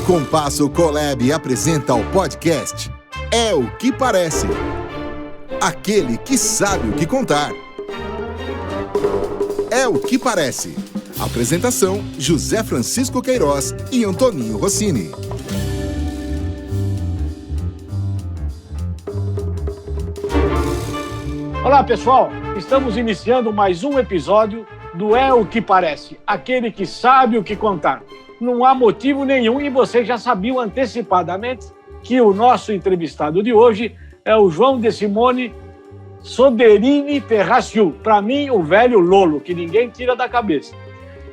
Compasso Colab apresenta o podcast É o que Parece. Aquele que sabe o que contar. É o que Parece. Apresentação: José Francisco Queiroz e Antoninho Rossini. Olá, pessoal. Estamos iniciando mais um episódio do É o que Parece. Aquele que sabe o que contar. Não há motivo nenhum e vocês já sabiam antecipadamente que o nosso entrevistado de hoje é o João de Simone Soderini Ferraciu. Para mim, o velho Lolo, que ninguém tira da cabeça.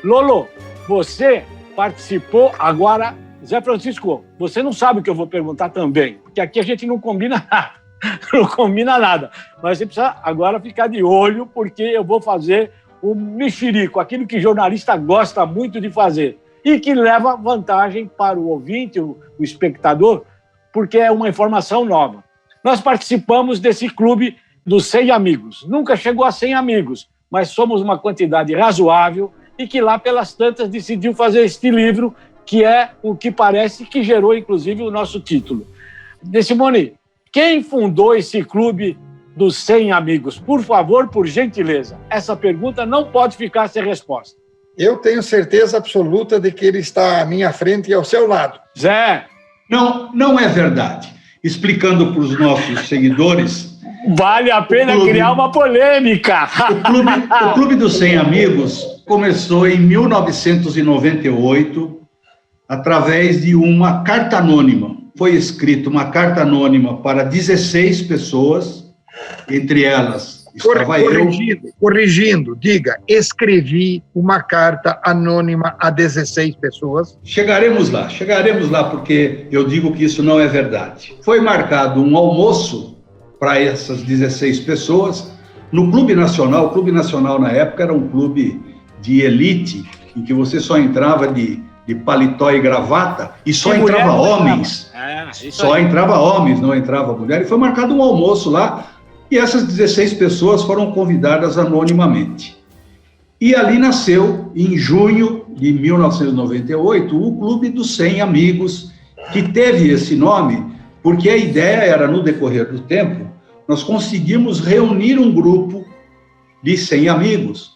Lolo, você participou agora... Zé Francisco, você não sabe o que eu vou perguntar também, porque aqui a gente não combina nada. Não combina nada. Mas você precisa agora ficar de olho, porque eu vou fazer o mexerico, aquilo que jornalista gosta muito de fazer. E que leva vantagem para o ouvinte, o espectador, porque é uma informação nova. Nós participamos desse clube dos 100 amigos. Nunca chegou a 100 amigos, mas somos uma quantidade razoável e que lá pelas tantas decidiu fazer este livro, que é o que parece, que gerou inclusive o nosso título. De Simone, quem fundou esse clube dos 100 amigos? Por favor, por gentileza. Essa pergunta não pode ficar sem resposta. Eu tenho certeza absoluta de que ele está à minha frente e ao seu lado. Zé. Não é verdade. Explicando para os nossos seguidores... Vale a pena criar uma polêmica. O Clube dos 100 Amigos começou em 1998 através de uma carta anônima. Foi escrita uma carta anônima para 16 pessoas, entre elas... Corrigindo, diga, escrevi uma carta anônima a 16 pessoas. Chegaremos lá, porque eu digo que isso não é verdade. Foi marcado um almoço para essas 16 pessoas no Clube Nacional. O Clube Nacional, na época, era um clube de elite, em que você só entrava de paletó e gravata, e só entrava homens. Só entrava homens, não entrava mulher. E foi marcado um almoço lá, e essas 16 pessoas foram convidadas anonimamente. E ali nasceu, em junho de 1998, o Clube dos 100 Amigos, que teve esse nome, porque a ideia era, no decorrer do tempo, nós conseguimos reunir um grupo de 100 amigos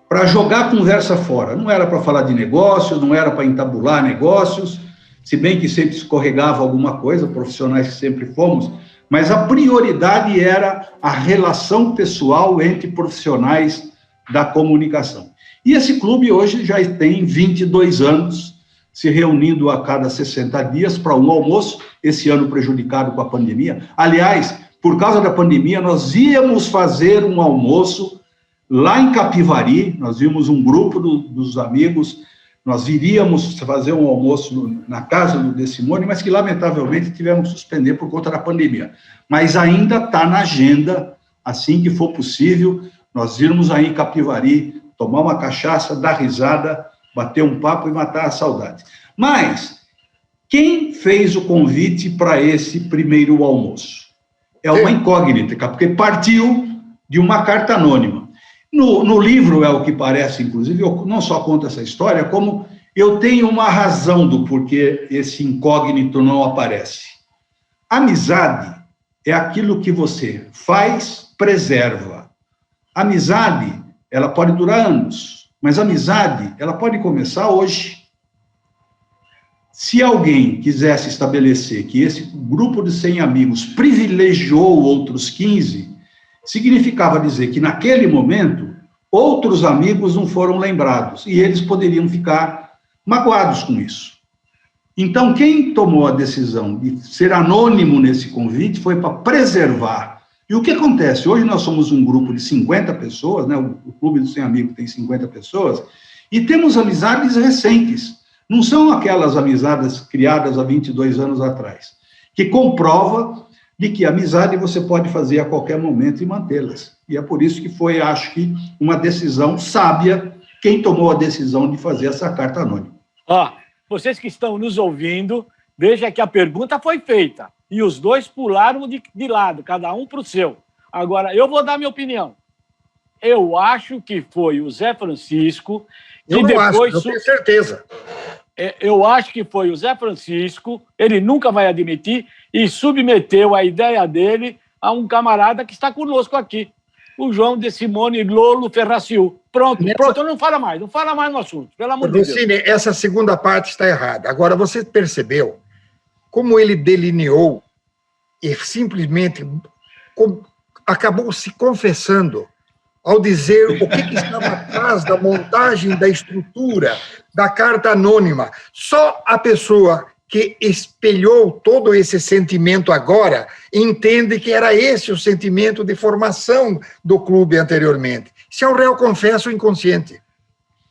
para jogar a conversa fora. Não era para falar de negócios, não era para entabular negócios, se bem que sempre escorregava alguma coisa, profissionais que sempre fomos, mas a prioridade era a relação pessoal entre profissionais da comunicação. E esse clube hoje já tem 22 anos, se reunindo a cada 60 dias para um almoço, esse ano prejudicado com a pandemia. Aliás, por causa da pandemia, nós íamos fazer um almoço lá em Capivari, nós vimos um grupo dos amigos, nós iríamos fazer um almoço na casa do De Simone, mas que, lamentavelmente, tivemos que suspender por conta da pandemia. Mas ainda está na agenda, assim que for possível, nós irmos aí em Capivari, tomar uma cachaça, dar risada, bater um papo e matar a saudade. Mas, quem fez o convite para esse primeiro almoço? É uma incógnita, porque partiu de uma carta anônima. No livro, É o que Parece, inclusive, eu não só conto essa história, como eu tenho uma razão do porquê esse incógnito não aparece. Amizade é aquilo que você faz, preserva. Amizade, ela pode durar anos, mas amizade, ela pode começar hoje. Se alguém quisesse estabelecer que esse grupo de 100 amigos privilegiou outros 15, significava dizer que, naquele momento, outros amigos não foram lembrados, e eles poderiam ficar magoados com isso. Então, quem tomou a decisão de ser anônimo nesse convite foi para preservar. E o que acontece? Hoje nós somos um grupo de 50 pessoas, né? O Clube dos 100 Amigos tem 50 pessoas, e temos amizades recentes. Não são aquelas amizades criadas há 22 anos atrás, que comprova de que amizade você pode fazer a qualquer momento e mantê-las. E é por isso que foi, acho que, uma decisão sábia quem tomou a decisão de fazer essa carta anônima. Vocês que estão nos ouvindo, veja que a pergunta foi feita e os dois pularam de lado, cada um para o seu. Agora, eu vou dar minha opinião. Eu acho que foi o Zé Francisco que eu não depois... acho, eu tenho certeza. eu acho que foi o Zé Francisco, ele nunca vai admitir, e submeteu a ideia dele a um camarada que está conosco aqui, o João de Simone Lolo Ferraciu. Pronto, não fala mais no assunto, pelo amor de Deus. Rossini, essa segunda parte está errada. Agora, você percebeu como ele delineou e simplesmente acabou se confessando ao dizer o que estava atrás da montagem da estrutura da carta anônima. Só a pessoa que espelhou todo esse sentimento agora entende que era esse o sentimento de formação do clube anteriormente. Isso é um réu confesso inconsciente.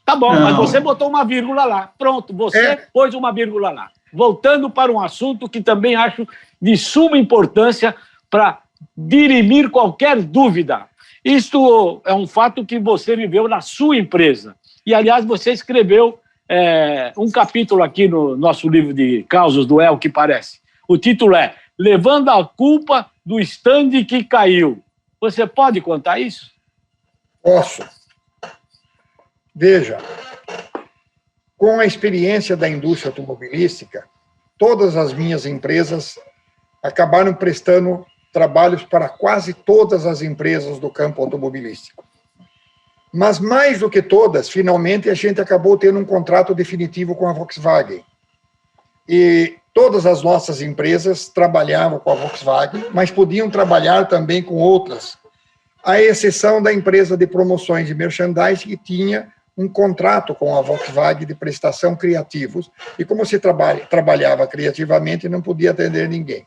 Tá bom, mas você botou uma vírgula lá. Pronto, você pôs uma vírgula lá. Voltando para um assunto que também acho de suma importância para dirimir qualquer dúvida. Isto é um fato que você viveu na sua empresa. E, aliás, você escreveu um capítulo aqui no nosso livro de causos do É o que Parece. O título é Levando a Culpa do Stand que Caiu. Você pode contar isso? Posso. Veja, com a experiência da indústria automobilística, todas as minhas empresas acabaram prestando trabalhos para quase todas as empresas do campo automobilístico. Mas, mais do que todas, finalmente, a gente acabou tendo um contrato definitivo com a Volkswagen. E todas as nossas empresas trabalhavam com a Volkswagen, mas podiam trabalhar também com outras, à exceção da empresa de promoções de merchandising, que tinha um contrato com a Volkswagen de prestação criativos, e como se trabalhava criativamente, não podia atender ninguém.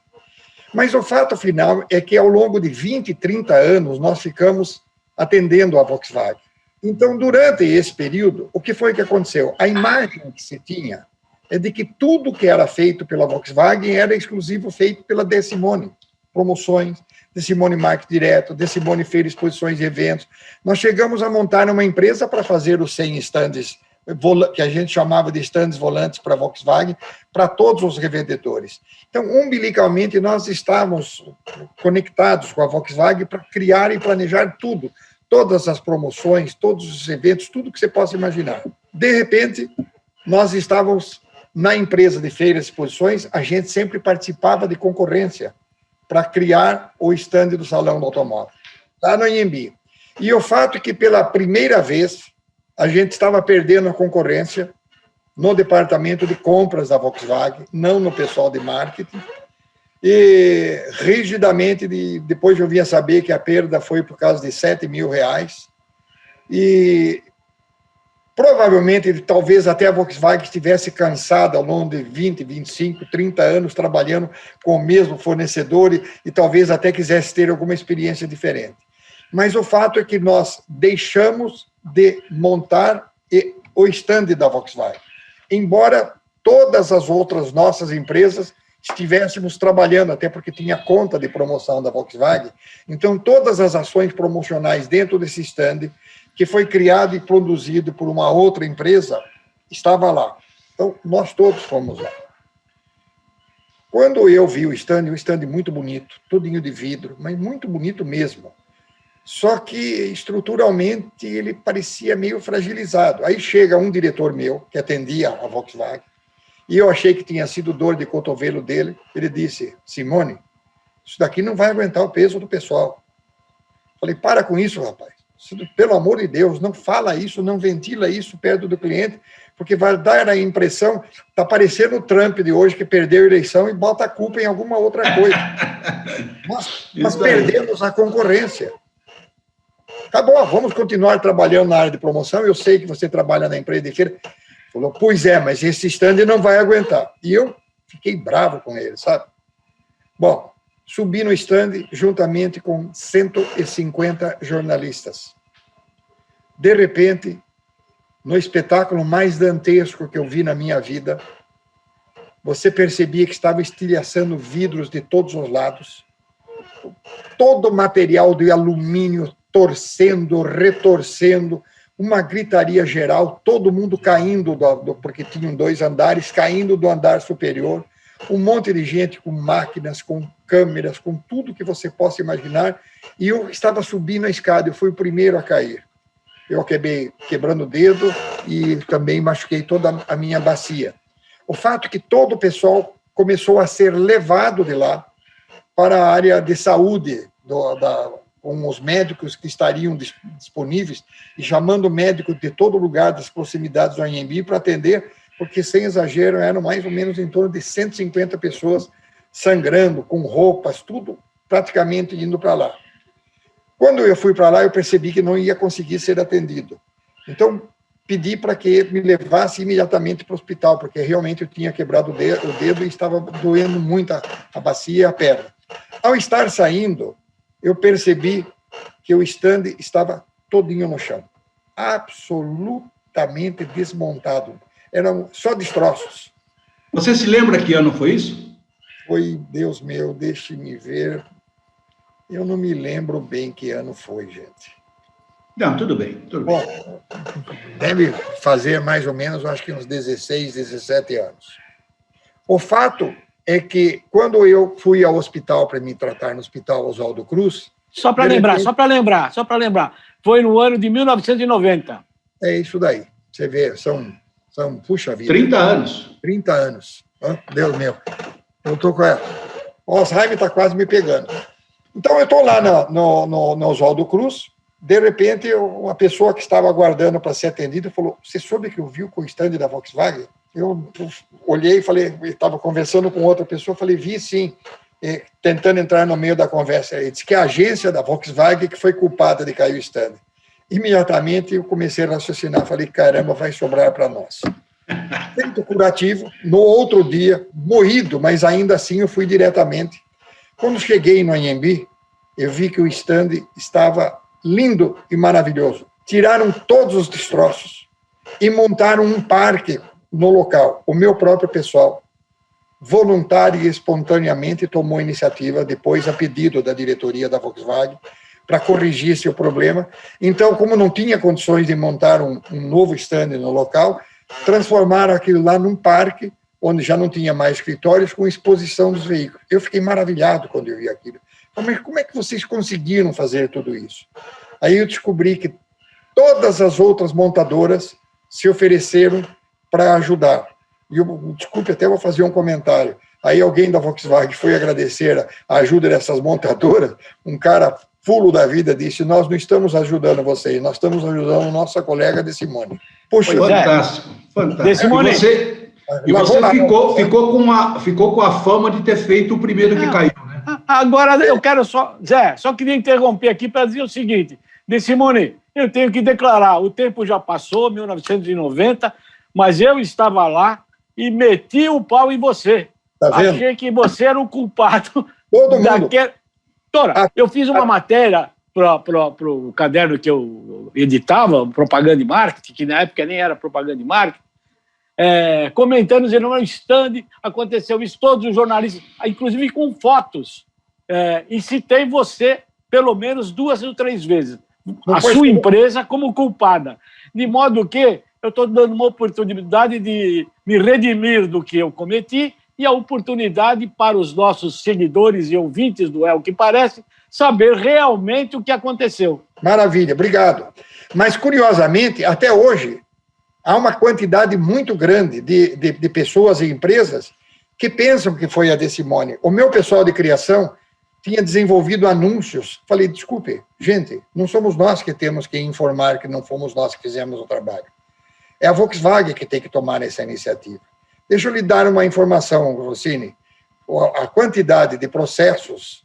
Mas o fato final é que, ao longo de 20, 30 anos, nós ficamos atendendo a Volkswagen. Então, durante esse período, o que foi que aconteceu? A imagem que se tinha é de que tudo que era feito pela Volkswagen era exclusivo feito pela De Simone. Promoções, De Simone Marketing Direto, De Simone Feira, exposições e eventos. Nós chegamos a montar uma empresa para fazer os 100 stands, que a gente chamava de stands volantes para a Volkswagen, para todos os revendedores. Então, umbilicalmente, nós estávamos conectados com a Volkswagen para criar e planejar tudo, todas as promoções, todos os eventos, tudo que você possa imaginar. De repente, nós estávamos na empresa de feiras e exposições, a gente sempre participava de concorrência para criar o stand do Salão do Automóvel, lá no Anhembi. E o fato é que, pela primeira vez, a gente estava perdendo a concorrência no departamento de compras da Volkswagen, não no pessoal de marketing, e rigidamente, depois eu vinha saber que a perda foi por causa de R$7 mil, e provavelmente, talvez até a Volkswagen estivesse cansada ao longo de 20, 25, 30 anos trabalhando com o mesmo fornecedor e talvez até quisesse ter alguma experiência diferente. Mas o fato é que nós deixamos de montar o stand da Volkswagen, embora todas as outras nossas empresas estivéssemos trabalhando, até porque tinha conta de promoção da Volkswagen, então todas as ações promocionais dentro desse stand, que foi criado e produzido por uma outra empresa, estava lá. Então, nós todos fomos lá. Quando eu vi o stand muito bonito, tudinho de vidro, mas muito bonito mesmo. Só que, estruturalmente, ele parecia meio fragilizado. Aí chega um diretor meu, que atendia a Volkswagen, e eu achei que tinha sido dor de cotovelo dele. Ele disse, Simone, isso daqui não vai aguentar o peso do pessoal. Falei, para com isso, rapaz. Pelo amor de Deus, não fala isso, não ventila isso perto do cliente, porque vai dar a impressão, está parecendo o Trump de hoje, que perdeu a eleição e bota a culpa em alguma outra coisa. Nós perdemos a concorrência. Tá bom, vamos continuar trabalhando na área de promoção, eu sei que você trabalha na empresa de feira. Falou, pois é, mas esse stand não vai aguentar. E eu fiquei bravo com ele, sabe? Bom, subi no stand juntamente com 150 jornalistas. De repente, no espetáculo mais dantesco que eu vi na minha vida, você percebia que estava estilhaçando vidros de todos os lados, todo o material de alumínio torcendo, retorcendo, uma gritaria geral, todo mundo caindo, porque tinham 2 andares, caindo do andar superior, um monte de gente com máquinas, com câmeras, com tudo que você possa imaginar, e eu estava subindo a escada, eu fui o primeiro a cair. Eu acabei quebrando o dedo e também machuquei toda a minha bacia. O fato é que todo o pessoal começou a ser levado de lá para a área de saúde, com os médicos que estariam disponíveis, e chamando médicos de todo lugar das proximidades do Anhembi para atender, porque, sem exagero, eram mais ou menos em torno de 150 pessoas sangrando, com roupas, tudo praticamente indo para lá. Quando eu fui para lá, eu percebi que não ia conseguir ser atendido. Então, pedi para que me levasse imediatamente para o hospital, porque realmente eu tinha quebrado o dedo e estava doendo muito a bacia e a perna. Ao estar saindo, eu percebi que o stand estava todinho no chão, absolutamente desmontado. Eram só destroços. Você se lembra que ano foi isso? Foi, Deus meu, deixe-me ver. Eu não me lembro bem que ano foi, gente. Não, tudo bem, tudo bem. Bom, deve fazer mais ou menos, acho que uns 16, 17 anos. O fato é que, quando eu fui ao hospital para me tratar no Hospital Oswaldo Cruz... Só para lembrar, foi no ano de 1990. É isso daí. Você vê, são puxa vida. 30 anos. 30 anos. Oh, Deus meu. Eu estou com... O Alzheimer está quase me pegando. Então, eu estou lá no Oswaldo Cruz. De repente, uma pessoa que estava aguardando para ser atendida falou: você soube que eu vi com o stand da Volkswagen? Eu olhei e falei, estava conversando com outra pessoa, falei, vi sim, tentando entrar no meio da conversa. Ele disse que a agência da Volkswagen que foi culpada de cair o stand. Imediatamente eu comecei a raciocinar, falei, caramba, vai sobrar para nós. Feito curativo, no outro dia, morrido, mas ainda assim eu fui diretamente. Quando cheguei no Anhembi, eu vi que o stand estava lindo e maravilhoso. Tiraram todos os destroços e montaram um parque no local. O meu próprio pessoal, voluntário e espontaneamente, tomou iniciativa, depois a pedido da diretoria da Volkswagen, para corrigir seu problema. Então, como não tinha condições de montar um novo stand no local, transformaram aquilo lá num parque, onde já não tinha mais escritórios, com exposição dos veículos. Eu fiquei maravilhado quando eu vi aquilo. Mas como é que vocês conseguiram fazer tudo isso? Aí eu descobri que todas as outras montadoras se ofereceram para ajudar. E desculpe, até vou fazer um comentário. Aí alguém da Volkswagen foi agradecer a ajuda dessas montadoras, um cara fulo da vida disse, nós não estamos ajudando vocês, nós estamos ajudando nossa colega de Simone. Poxa, fantástico, fantástico. De Simone. E você ficou com a fama de ter feito o primeiro que caiu, né? Agora eu quero só queria interromper aqui para dizer o seguinte, De Simone, eu tenho que declarar, o tempo já passou, 1990, mas eu estava lá e meti o pau em você. Tá vendo? Achei que você era o culpado. Todo mundo. Doutora, eu fiz uma matéria para o caderno que eu editava, Propaganda e Marketing, que na época nem era Propaganda e Marketing, comentando, dizendo, no stand aconteceu isso, todos os jornalistas, inclusive com fotos, e citei você pelo menos 2 ou 3 vezes, a sua empresa como culpada, de modo que eu estou dando uma oportunidade de me redimir do que eu cometi e a oportunidade para os nossos seguidores e ouvintes do É o que Parece saber realmente o que aconteceu. Maravilha, obrigado. Mas, curiosamente, até hoje, há uma quantidade muito grande de pessoas e empresas que pensam que foi a De Simone. O meu pessoal de criação tinha desenvolvido anúncios. Falei, desculpe, gente, não somos nós que temos que informar que não fomos nós que fizemos o trabalho. É a Volkswagen que tem que tomar essa iniciativa. Deixa eu lhe dar uma informação, Rossini. A quantidade de processos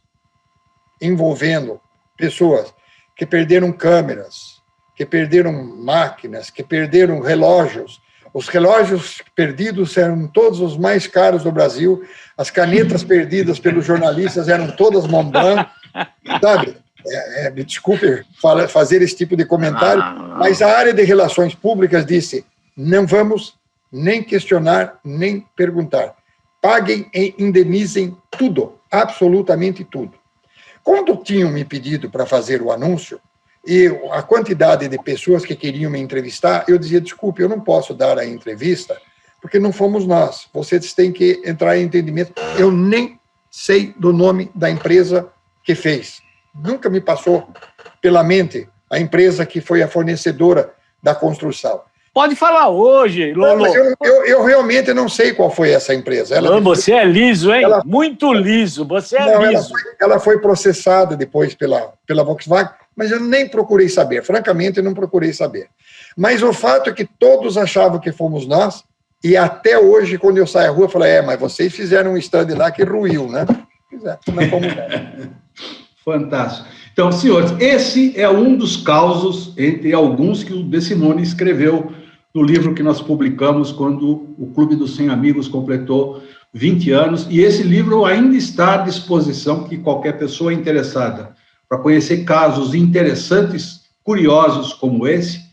envolvendo pessoas que perderam câmeras, que perderam máquinas, que perderam relógios. Os relógios perdidos eram todos os mais caros do Brasil, as canetas perdidas pelos jornalistas eram todas Montblanc, sabe? Me desculpe fazer esse tipo de comentário, mas a área de relações públicas disse, não vamos nem questionar, nem perguntar. Paguem e indenizem tudo, absolutamente tudo. Quando tinham me pedido para fazer o anúncio, e a quantidade de pessoas que queriam me entrevistar, eu dizia, desculpe, eu não posso dar a entrevista, porque não fomos nós. Vocês têm que entrar em entendimento. Eu nem sei do nome da empresa que fez. Nunca me passou pela mente a empresa que foi a fornecedora da construção. Pode falar hoje, Lolo. Não, mas eu realmente não sei qual foi essa empresa. Você é liso, hein? Muito liso, você é liso. Ela foi processada depois pela Volkswagen, mas eu nem procurei saber. Francamente, eu não procurei saber. Mas o fato é que todos achavam que fomos nós, e até hoje, quando eu saio à rua, eu falo, mas vocês fizeram um stand lá que ruiu, né? Não fomos nós. Fantástico. Então, senhores, esse é um dos causos, entre alguns, que o De Simone escreveu no livro que nós publicamos quando o Clube dos 100 Amigos completou 20 anos, e esse livro ainda está à disposição que qualquer pessoa interessada para conhecer casos interessantes, curiosos como esse,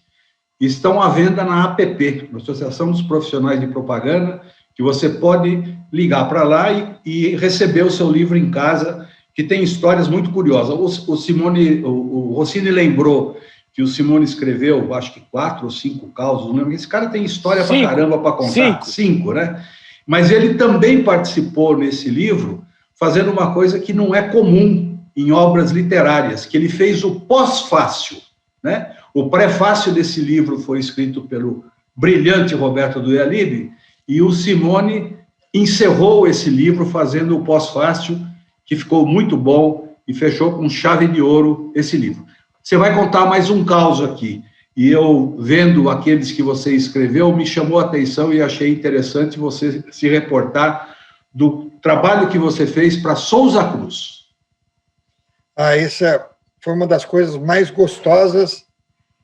estão à venda na APP, na Associação dos Profissionais de Propaganda, que você pode ligar para lá e receber o seu livro em casa, que tem histórias muito curiosas. O Rossini lembrou que o Simone escreveu, acho que 4 ou 5 causos, não lembro. Esse cara tem história pra caramba para contar. 5, né? Mas ele também participou nesse livro fazendo uma coisa que não é comum em obras literárias, que ele fez o pós-fácio, né? O prefácio desse livro foi escrito pelo brilhante Roberto Duhalib, e o Simone encerrou esse livro fazendo o pós-fácio, que ficou muito bom e fechou com chave de ouro esse livro. Você vai contar mais um caso aqui, e eu, vendo aqueles que você escreveu, me chamou a atenção e achei interessante você se reportar do trabalho que você fez para Souza Cruz. Essa foi uma das coisas mais gostosas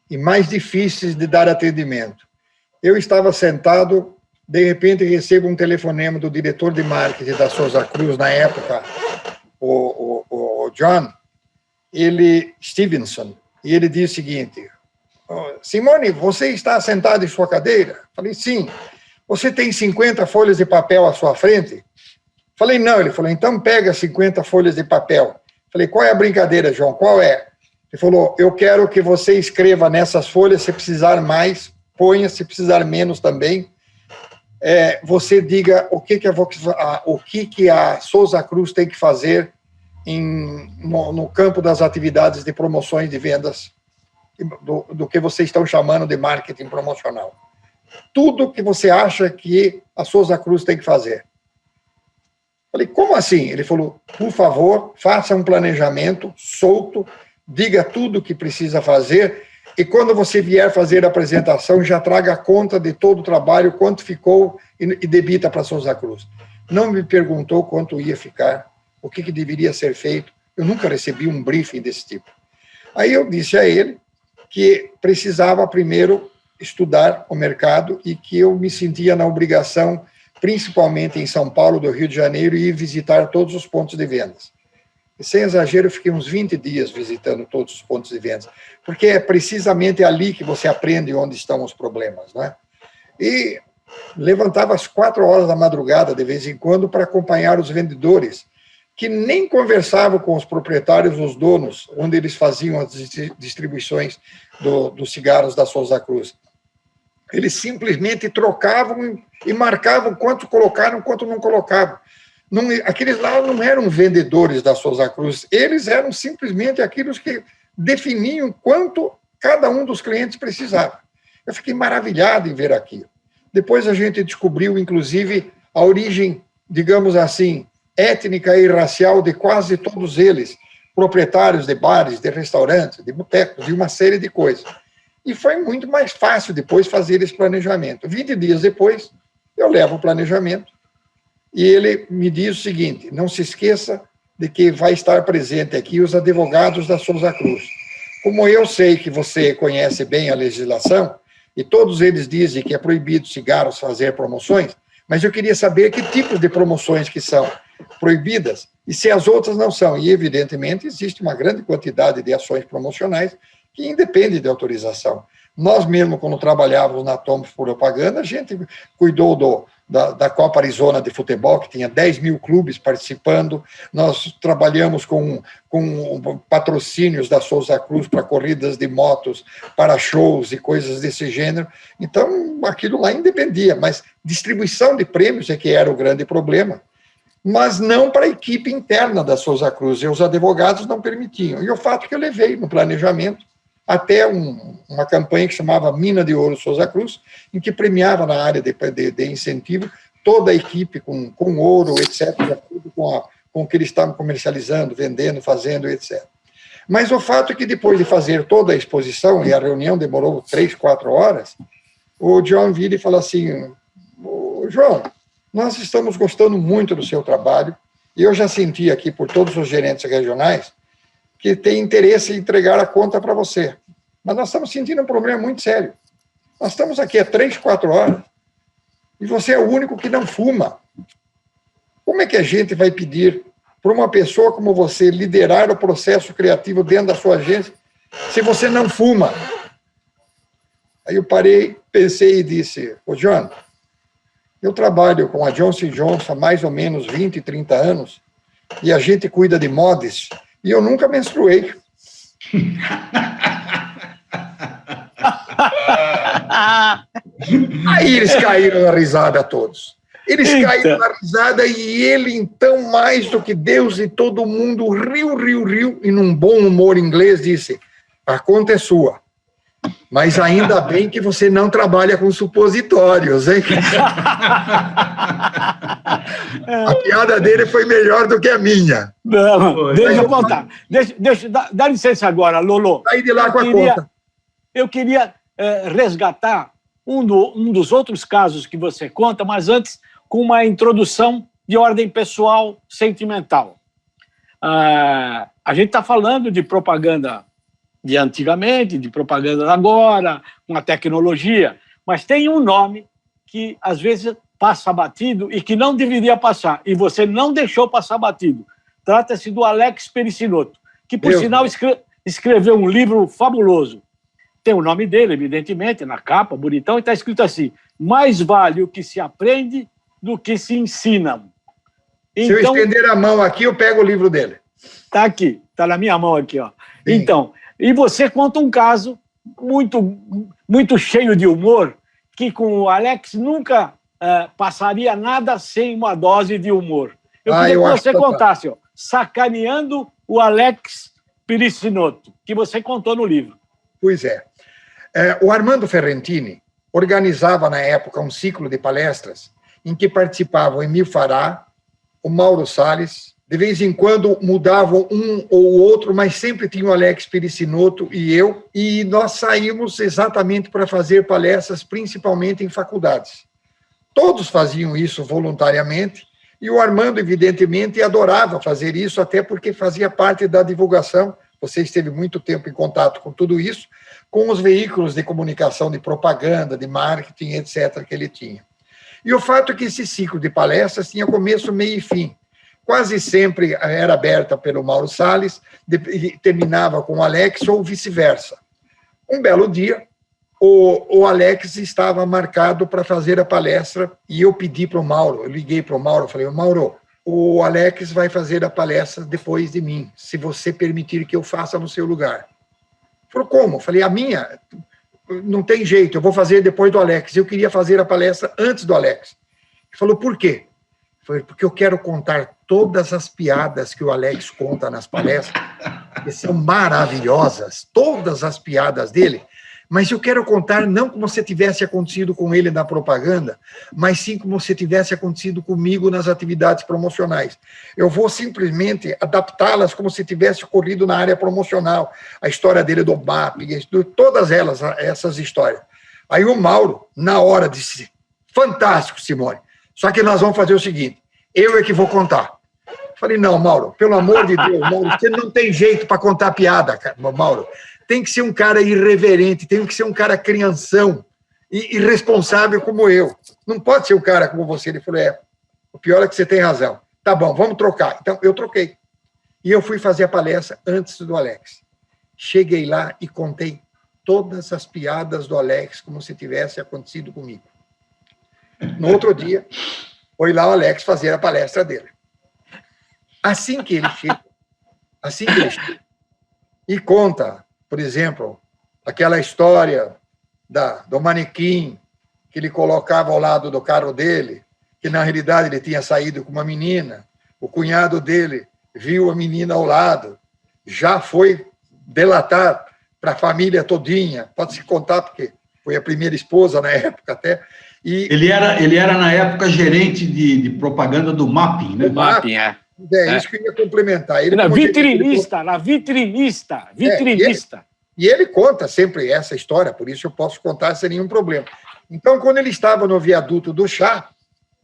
e mais difíceis de dar atendimento. Eu estava sentado, de repente recebo um telefonema do diretor de marketing da Souza Cruz, na época, o John, Stevenson, e ele diz o seguinte: Simone, você está sentado em sua cadeira? Falei, sim. Você tem 50 folhas de papel à sua frente? Falei, não. Ele falou, então pega 50 folhas de papel. Falei, qual é a brincadeira, João? Qual é? Ele falou, eu quero que você escreva nessas folhas, se precisar mais, ponha, se precisar menos também. Você diga o que a Souza Cruz tem que fazer no campo das atividades de promoções de vendas, do que vocês estão chamando de marketing promocional. Tudo que você acha que a Souza Cruz tem que fazer. Falei, como assim? Ele falou, por favor, faça um planejamento solto, diga tudo o que precisa fazer, e quando você vier fazer a apresentação, já traga conta de todo o trabalho, quanto ficou, e debita para a Souza Cruz. Não me perguntou quanto ia ficar, o que deveria ser feito. Eu nunca recebi um briefing desse tipo. Aí eu disse a ele que precisava primeiro estudar o mercado e que eu me sentia na obrigação, principalmente em São Paulo, do Rio de Janeiro, ir visitar todos os pontos de vendas. E, sem exagero, eu fiquei uns 20 dias visitando todos os pontos de vendas, porque é precisamente ali que você aprende onde estão os problemas, né? E levantava às 4 horas da madrugada, de vez em quando, para acompanhar os vendedores, que nem conversavam com os proprietários, os donos, onde eles faziam as distribuições dos cigarros da Souza Cruz. Eles simplesmente trocavam e marcavam quanto colocaram, quanto não colocavam. Aqueles lá não eram vendedores da Souza Cruz, eles eram simplesmente aqueles que definiam quanto cada um dos clientes precisava. Eu fiquei maravilhado em ver aquilo. Depois a gente descobriu, inclusive, a origem, digamos assim, étnica e racial de quase todos eles, proprietários de bares, de restaurantes, de botecos, de uma série de coisas. E foi muito mais fácil depois fazer esse planejamento. 20 dias depois, eu levo o planejamento e ele me diz o seguinte, não se esqueça de que vai estar presente aqui os advogados da Souza Cruz. Como eu sei que você conhece bem a legislação, e todos eles dizem que é proibido cigarros fazer promoções, mas eu queria saber que tipos de promoções que são proibidas e se as outras não são. E, evidentemente, existe uma grande quantidade de ações promocionais que independem de autorização. Nós mesmo, quando trabalhávamos na Thomas Propaganda, a gente cuidou da Copa Arizona de futebol, que tinha 10 mil clubes participando. Nós trabalhamos com patrocínios da Souza Cruz para corridas de motos, para shows e coisas desse gênero. Então, aquilo lá independia, mas distribuição de prêmios é que era o grande problema, mas não para a equipe interna da Souza Cruz, e os advogados não permitiam. E o fato que eu levei no planejamento até uma campanha que chamava Mina de Ouro Souza Cruz, em que premiava na área de incentivo toda a equipe com ouro, etc., de acordo com o que eles estavam comercializando, vendendo, fazendo, etc. Mas o fato é que depois de fazer toda a exposição, e a reunião demorou 3, 4 horas, o John vira e fala assim, João, nós estamos gostando muito do seu trabalho, e eu já senti aqui por todos os gerentes regionais que tem interesse em entregar a conta para você. Mas nós estamos sentindo um problema muito sério. Nós estamos aqui há 3, 4 horas, e você é o único que não fuma. Como é que a gente vai pedir para uma pessoa como você liderar o processo criativo dentro da sua agência se você não fuma? Aí eu parei, pensei e disse, John, eu trabalho com a Johnson & Johnson há mais ou menos 20, 30 anos, e a gente cuida de mods, e eu nunca menstruei. Aí eles caíram na risada todos. Eles caíram na risada e ele, então, mais do que Deus e todo mundo, riu, e num bom humor inglês disse, a conta é sua, mas ainda bem que você não trabalha com supositórios, hein? A piada dele foi melhor do que a minha. Não, deixa eu contar. Dá licença agora, Lolo. Saí de lá com a conta. Eu queria resgatar um dos outros casos que você conta, mas antes com uma introdução de ordem pessoal sentimental. A gente está falando de propaganda de antigamente, de propaganda agora, com a tecnologia, mas tem um nome que às vezes passa batido e que não deveria passar, e você não deixou passar batido. Trata-se do Alex Perissinotto, que, por sinal, escreveu um livro fabuloso. Tem o nome dele, evidentemente, na capa, bonitão, e está escrito assim, mais vale o que se aprende do que se ensina. Então, se eu estender a mão aqui, eu pego o livro dele. Está aqui, está na minha mão aqui, ó. Sim. Então, e você conta um caso muito cheio de humor, que com o Alex nunca passaria nada sem uma dose de humor. Eu queria que você contasse, ó, sacaneando o Alex Perissinotto, que você contou no livro. Pois é. O Armando Ferrentini organizava, na época, um ciclo de palestras em que participavam o Emil Fará, o Mauro Salles, de vez em quando mudavam um ou outro, mas sempre tinha o Alex Perissinotto e eu, e nós saímos exatamente para fazer palestras, principalmente em faculdades. Todos faziam isso voluntariamente, e o Armando, evidentemente, adorava fazer isso, até porque fazia parte da divulgação. Você esteve muito tempo em contato com tudo isso, com os veículos de comunicação, de propaganda, de marketing, etc., que ele tinha. E o fato é que esse ciclo de palestras tinha começo, meio e fim. Quase sempre era aberta pelo Mauro Salles, e terminava com o Alex, ou vice-versa. Um belo dia, o Alex estava marcado para fazer a palestra, e eu pedi para o Mauro, eu liguei para o Mauro, falei, Mauro, o Alex vai fazer a palestra depois de mim, se você permitir que eu faça no seu lugar. Ele falou, como? Eu falei, a minha, não tem jeito, eu vou fazer depois do Alex. Eu queria fazer a palestra antes do Alex. Ele falou, por quê? Foi porque eu quero contar todas as piadas que o Alex conta nas palestras, que são maravilhosas, todas as piadas dele, mas eu quero contar não como se tivesse acontecido com ele na propaganda, mas sim como se tivesse acontecido comigo nas atividades promocionais. Eu vou simplesmente adaptá-las como se tivesse ocorrido na área promocional. A história dele do BAP, todas elas, essas histórias. Aí o Mauro, na hora, disse, fantástico, Simone, só que nós vamos fazer o seguinte, eu é que vou contar. Falei, não, Mauro, pelo amor de Deus, Mauro, você não tem jeito para contar piada, Mauro. Tem que ser um cara irreverente, tem que ser um cara crianção e irresponsável como eu. Não pode ser um cara como você. Ele falou, o pior é que você tem razão. Tá bom, vamos trocar. Então, eu troquei. E eu fui fazer a palestra antes do Alex. Cheguei lá e contei todas as piadas do Alex como se tivesse acontecido comigo. No outro dia, foi lá o Alex fazer a palestra dele. Assim que ele chega e conta, por exemplo, aquela história do manequim que ele colocava ao lado do carro dele, que na realidade ele tinha saído com uma menina, o cunhado dele viu a menina ao lado, já foi delatar para a família todinha, pode-se contar, porque foi a primeira esposa na época até. E ele era na época, gerente de propaganda do Mapping, né? O Mapping, é. Isso que eu ia complementar. Ele, vitrinista. E ele conta sempre essa história, por isso eu posso contar sem nenhum problema. Então, quando ele estava no viaduto do chá,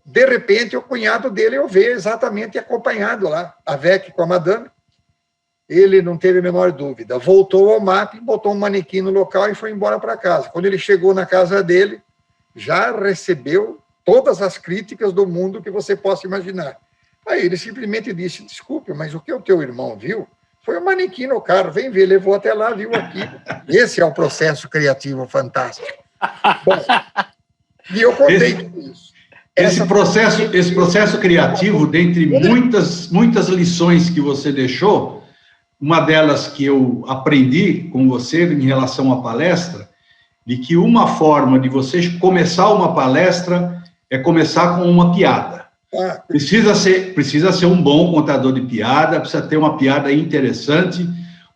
de repente, o cunhado dele eu vejo exatamente acompanhado lá, avec com a madame. Ele não teve a menor dúvida. Voltou ao Mapping, botou um manequim no local e foi embora para casa. Quando ele chegou na casa dele, já recebeu todas as críticas do mundo que você possa imaginar. Aí ele simplesmente disse, desculpe, mas o que o teu irmão viu foi um manequim no carro, vem ver, levou até lá, viu aqui. Esse é um processo criativo fantástico. Bom, e eu contei tudo isso. Esse processo criativo, dentre muitas lições que você deixou, uma delas que eu aprendi com você em relação à palestra, de que uma forma de você começar uma palestra é começar com uma piada. Precisa ser um bom contador de piada, precisa ter uma piada interessante,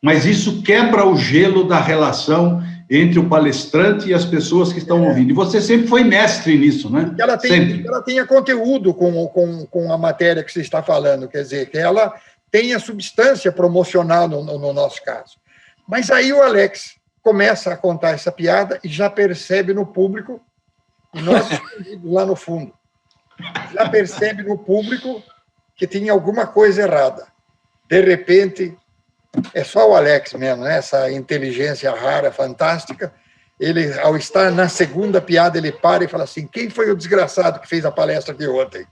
mas isso quebra o gelo da relação entre o palestrante e as pessoas que estão ouvindo. E você sempre foi mestre nisso, né? Que ela tenha conteúdo com a matéria que você está falando, quer dizer, que ela tenha substância promocional no nosso caso. Mas aí o Alex começa a contar essa piada e já percebe no público, e nós escondidos lá no fundo, já percebe no público que tinha alguma coisa errada. De repente, é só o Alex mesmo, né? Essa inteligência rara, fantástica. Ele, ao estar na segunda piada, ele para e fala assim, quem foi o desgraçado que fez a palestra aqui ontem?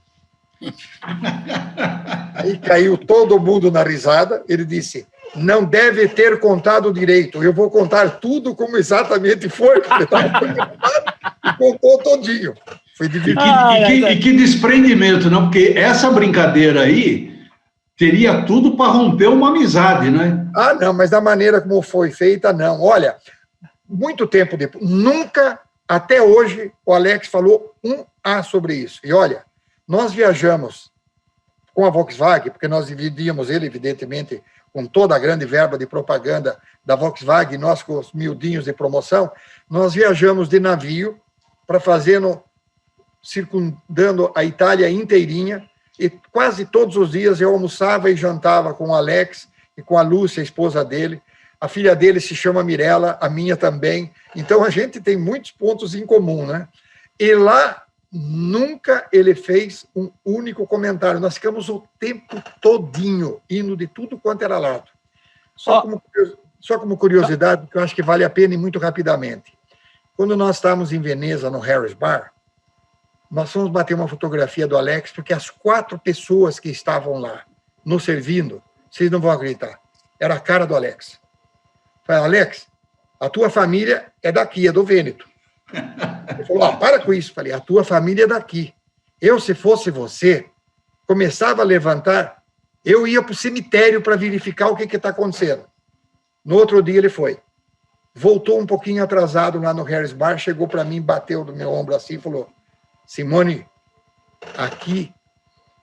Aí caiu todo mundo na risada. Ele disse, não deve ter contado direito, eu vou contar tudo como exatamente foi, porque ele estava preocupado e contou todinho. Foi divertido. E que desprendimento, não? Porque essa brincadeira aí teria tudo para romper uma amizade, né? Não, mas da maneira como foi feita, não. Olha, muito tempo depois, nunca, até hoje, o Alex falou um A sobre isso. E olha, nós viajamos com a Volkswagen, porque nós dividíamos ele, evidentemente, com toda a grande verba de propaganda da Volkswagen, nós com os miudinhos de promoção, nós viajamos de navio para fazer, circundando a Itália inteirinha, e quase todos os dias eu almoçava e jantava com o Alex e com a Lúcia, a esposa dele. A filha dele se chama Mirella, a minha também. Então, a gente tem muitos pontos em comum, né? E lá, nunca ele fez um único comentário. Nós ficamos o tempo todinho indo de tudo quanto era lado. Só como curiosidade, que eu acho que vale a pena e muito rapidamente. Quando nós estávamos em Veneza, no Harris Bar, nós fomos bater uma fotografia do Alex, porque as 4 pessoas que estavam lá, nos servindo, vocês não vão acreditar, era a cara do Alex. Falei, Alex, a tua família é daqui, é do Vêneto. Ele falou, para com isso. Falei, a tua família é daqui. Eu, se fosse você, começava a levantar, eu ia para o cemitério para verificar o que está acontecendo. No outro dia ele foi. Voltou um pouquinho atrasado lá no Harris Bar, chegou para mim, bateu no meu ombro assim e falou, Simone, aqui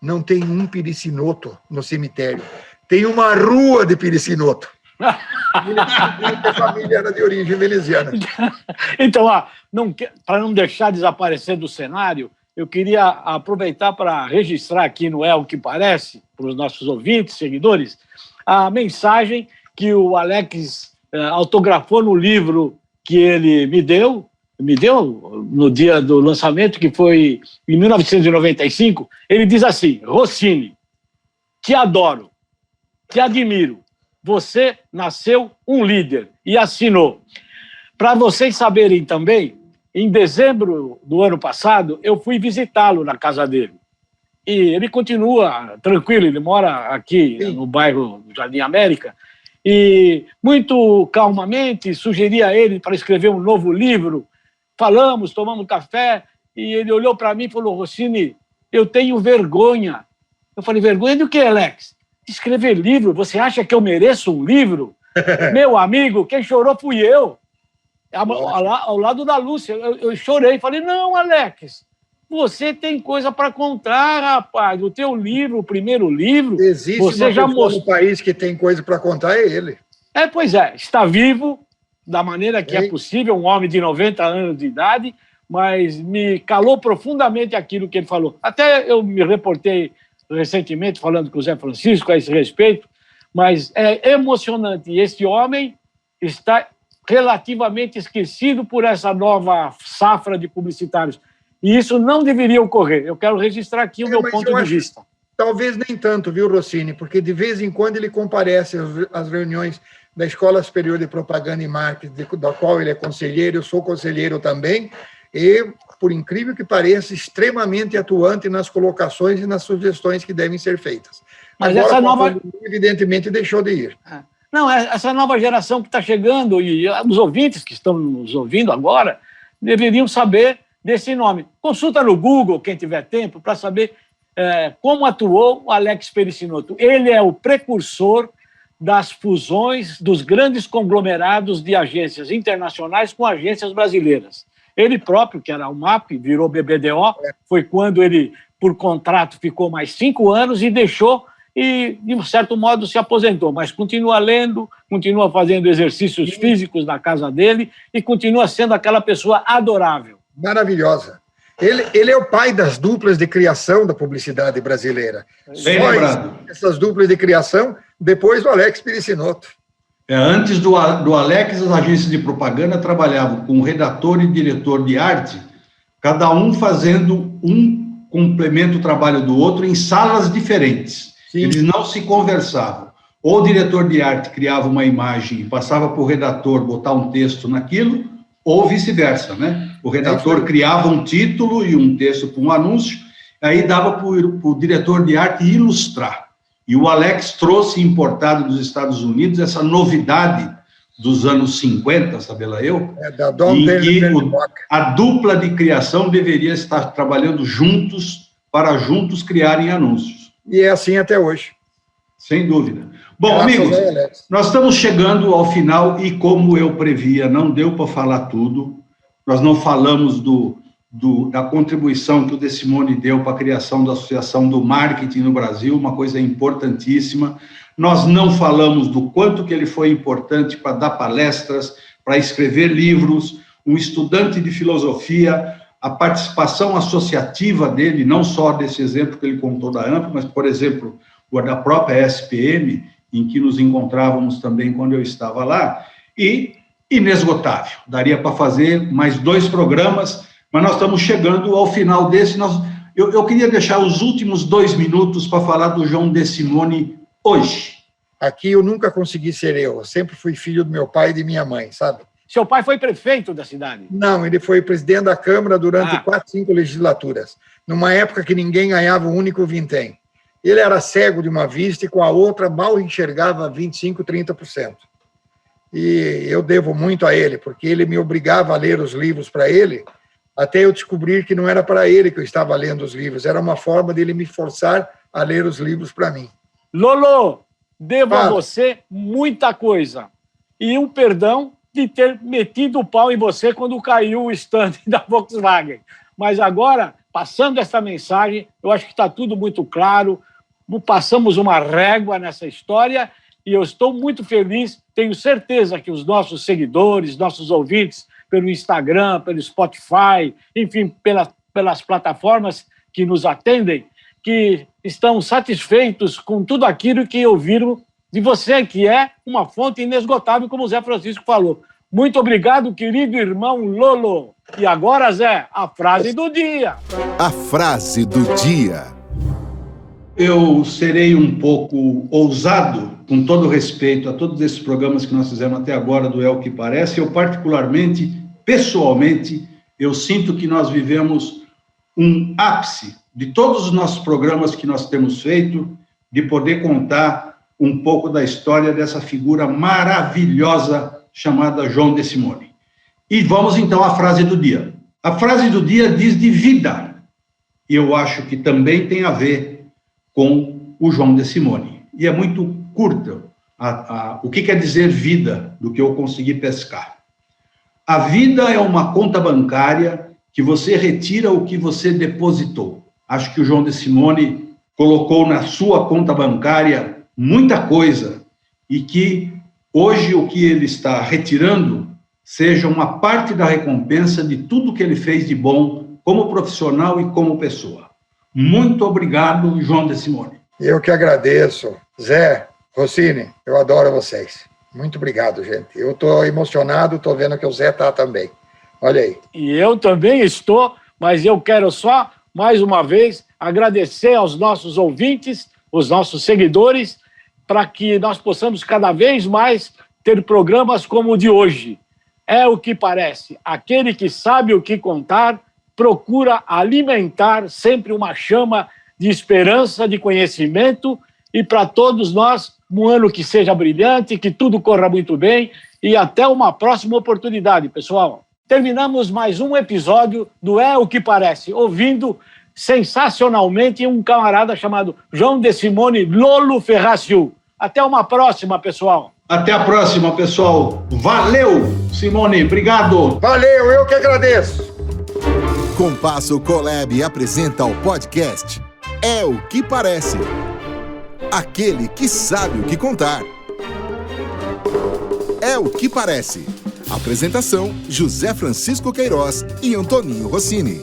não tem um piricinoto no cemitério, tem uma rua de piricinoto. A família era de origem veneziana. Então, para não deixar desaparecer do cenário, eu queria aproveitar para registrar aqui no É o que Parece, para os nossos ouvintes, seguidores, a mensagem que o Alex autografou no livro que ele me deu no dia do lançamento, que foi em 1995. Ele diz assim, Rossini, te adoro, te admiro, você nasceu um líder, e assinou. Para vocês saberem também, em dezembro do ano passado, eu fui visitá-lo na casa dele. E ele continua tranquilo, ele mora aqui no bairro Jardim América, e muito calmamente sugeri a ele para escrever um novo livro. Falamos, tomamos café, e ele olhou para mim e falou, Rossini, eu tenho vergonha. Eu falei, vergonha do que, Alex? Escrever livro? Você acha que eu mereço um livro? Meu amigo, quem chorou fui eu. Ao lado da Lúcia. Eu chorei, falei, não, Alex, você tem coisa para contar, rapaz. O teu livro, o primeiro livro... Existe você uma já pessoa no país que tem coisa para contar, é ele. Pois é, está vivo, da maneira que é possível, um homem de 90 anos de idade, mas me calou profundamente aquilo que ele falou. Até eu me reportei recentemente falando com o Zé Francisco a esse respeito, mas é emocionante. E esse homem está relativamente esquecido por essa nova safra de publicitários. E isso não deveria ocorrer. Eu quero registrar aqui o meu ponto de vista. Talvez nem tanto, viu, Rossini? Porque de vez em quando ele comparece às reuniões da Escola Superior de Propaganda e Marketing, da qual ele é conselheiro, eu sou conselheiro também, e, por incrível que pareça, extremamente atuante nas colocações e nas sugestões que devem ser feitas. Mas agora, essa nova... evidentemente, deixou de ir. Não, essa nova geração que está chegando, e os ouvintes que estão nos ouvindo agora, deveriam saber desse nome. Consulta no Google, quem tiver tempo, para saber como atuou o Alex Perissinotto. Ele é o precursor das fusões dos grandes conglomerados de agências internacionais com agências brasileiras. Ele próprio, que era o MAP, virou BBDO, foi quando ele, por contrato, ficou mais 5 anos e deixou e, de um certo modo, se aposentou, mas continua lendo, continua fazendo exercícios físicos na casa dele e continua sendo aquela pessoa adorável. Maravilhosa. Ele é o pai das duplas de criação da publicidade brasileira. Bem lembrado. Essas duplas de criação, depois do Alex Perissinotto. Antes do Alex, as agências de propaganda trabalhavam com redator e diretor de arte, cada um fazendo um complemento o trabalho do outro em salas diferentes. Sim. Eles não se conversavam. Ou o diretor de arte criava uma imagem e passava para o redator botar um texto naquilo, ou vice-versa, né? O redator criava um título e um texto para um anúncio, aí dava para o diretor de arte ilustrar. E o Alex trouxe, importado dos Estados Unidos, essa novidade dos anos 50, sabe lá eu, em que a dupla de criação deveria estar trabalhando juntos, para juntos criarem anúncios. E é assim até hoje. Sem dúvida. Bom, amigos, nós estamos chegando ao final e, como eu previa, não deu para falar tudo. Nós não falamos da contribuição que o De Simone deu para a criação da Associação do Marketing no Brasil, uma coisa importantíssima. Nós não falamos do quanto que ele foi importante para dar palestras, para escrever livros, um estudante de filosofia, a participação associativa dele, não só desse exemplo que ele contou da AMP, mas, por exemplo, o da própria SPM, em que nos encontrávamos também quando eu estava lá, e inesgotável. Daria para fazer mais 2 programas, mas nós estamos chegando ao final desse. Eu queria deixar os últimos 2 minutos para falar do João De Simone hoje. Aqui eu nunca consegui ser eu sempre fui filho do meu pai e de minha mãe, sabe? Seu pai foi prefeito da cidade? Não, ele foi presidente da Câmara durante 4, 5 legislaturas, numa época que ninguém ganhava um único vintém. Ele era cego de uma vista e com a outra mal enxergava 25%, 30%. E eu devo muito a ele, porque ele me obrigava a ler os livros para ele, até eu descobrir que não era para ele que eu estava lendo os livros, era uma forma dele me forçar a ler os livros para mim. Lolo, devo a você muita coisa. E um perdão de ter metido o pau em você quando caiu o stand da Volkswagen. Mas agora, passando essa mensagem, eu acho que está tudo muito claro, passamos uma régua nessa história e eu estou muito feliz, tenho certeza que os nossos seguidores, nossos ouvintes, pelo Instagram, pelo Spotify, enfim, pelas plataformas que nos atendem, que estão satisfeitos com tudo aquilo que ouviram de você, que é uma fonte inesgotável, como o Zé Francisco falou. Muito obrigado, querido irmão Lolo. E agora, Zé, a frase do dia. A frase do dia. Eu serei um pouco ousado, com todo respeito a todos esses programas que nós fizemos até agora do É o que Parece. Eu, particularmente, pessoalmente, eu sinto que nós vivemos um ápice de todos os nossos programas que nós temos feito, de poder contar um pouco da história dessa figura maravilhosa chamada João De Simone. E vamos, então, à frase do dia. A frase do dia diz de vida, e eu acho que também tem a ver com o João De Simone. E é muito curta o que quer dizer vida, do que eu consegui pescar. A vida é uma conta bancária que você retira o que você depositou. Acho que o João De Simone colocou na sua conta bancária muita coisa e que hoje o que ele está retirando seja uma parte da recompensa de tudo que ele fez de bom como profissional e como pessoa. Muito obrigado, João De Simone. Eu que agradeço. Zé, Rossini, eu adoro vocês. Muito obrigado, gente. Eu estou emocionado, estou vendo que o Zé está também. Olha aí. E eu também estou, mas eu quero só, mais uma vez, agradecer aos nossos ouvintes, os nossos seguidores, para que nós possamos cada vez mais ter programas como o de hoje. É o que parece. Aquele que sabe o que contar procura alimentar sempre uma chama de esperança, de conhecimento, e para todos nós, um ano que seja brilhante, que tudo corra muito bem, e até uma próxima oportunidade, pessoal. Terminamos mais um episódio do É o que Parece, ouvindo sensacionalmente um camarada chamado João De Simone Lolo Ferraciu. Até uma próxima, pessoal. Até a próxima, pessoal. Valeu, Simone. Obrigado. Valeu, eu que agradeço. Compasso Colab apresenta o podcast É o que Parece. Aquele que sabe o que contar. É o que Parece. Apresentação: José Francisco Queiroz e Antoninho Rossini.